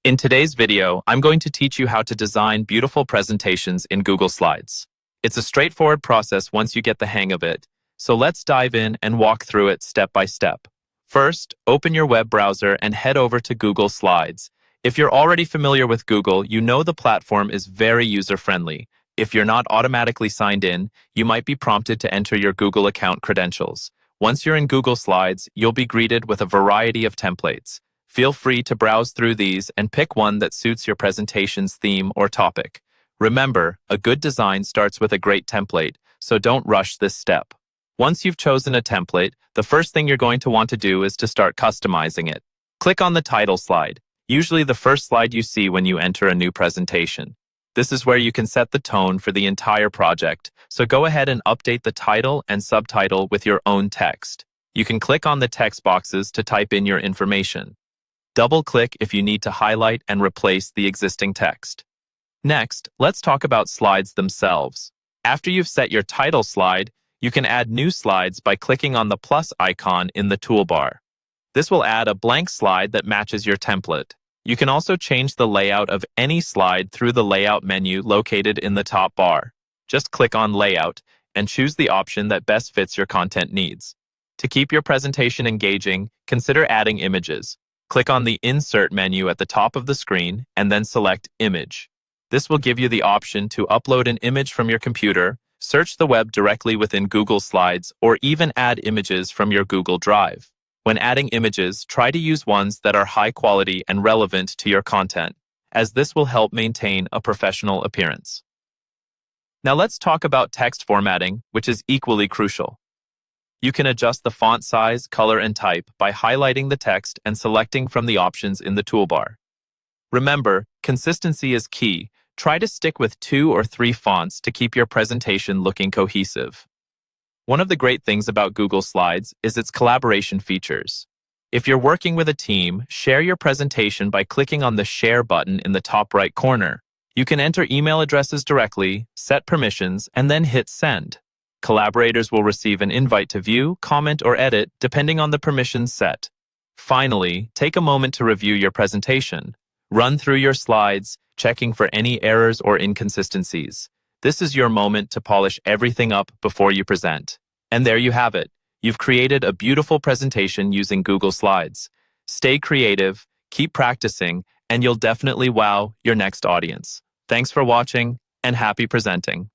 In today's video, I'm going to teach you how to design beautiful presentations in Google Slides. It's a straightforward process once you get the hang of it, so let's dive in and walk through it step by step. First, open your web browser and head over to Google Slides. If you're already familiar with Google, you know the platform is very user-friendly. If you're not automatically signed in, you might be prompted to enter your Google account credentials. Once you're in Google Slides, you'll be greeted with a variety of templates. Feel free to browse through these and pick one that suits your presentation's theme or topic. Remember, a good design starts with a great template, so don't rush this step. Once you've chosen a template, the first thing you're going to want to do is to start customizing it. Click on the title slide, usually the first slide you see when you enter a new presentation. This is where you can set the tone for the entire project, so go ahead and update the title and subtitle with your own text. You can click on the text boxes to type in your information. Double-click if you need to highlight and replace the existing text. Next, let's talk about slides themselves. After you've set your title slide, you can add new slides by clicking on the plus icon in the toolbar. This will add a blank slide that matches your template. You can also change the layout of any slide through the Layout menu located in the top bar. Just click on Layout and choose the option that best fits your content needs. To keep your presentation engaging, consider adding images. Click on the Insert menu at the top of the screen and then select Image. This will give you the option to upload an image from your computer, search the web directly within Google Slides, or even add images from your Google Drive. When adding images, try to use ones that are high quality and relevant to your content, as this will help maintain a professional appearance. Now let's talk about text formatting, which is equally crucial. You can adjust the font size, color, and type by highlighting the text and selecting from the options in the toolbar. Remember, consistency is key. Try to stick with 2 or 3 fonts to keep your presentation looking cohesive. One of the great things about Google Slides is its collaboration features. If you're working with a team, share your presentation by clicking on the Share button in the top right corner. You can enter email addresses directly, set permissions, and then hit Send. Collaborators will receive an invite to view, comment, or edit, depending on the permissions set. Finally, take a moment to review your presentation. Run through your slides, checking for any errors or inconsistencies. This is your moment to polish everything up before you present. And there you have it. You've created a beautiful presentation using Google Slides. Stay creative, keep practicing, and you'll definitely wow your next audience. Thanks for watching, and happy presenting.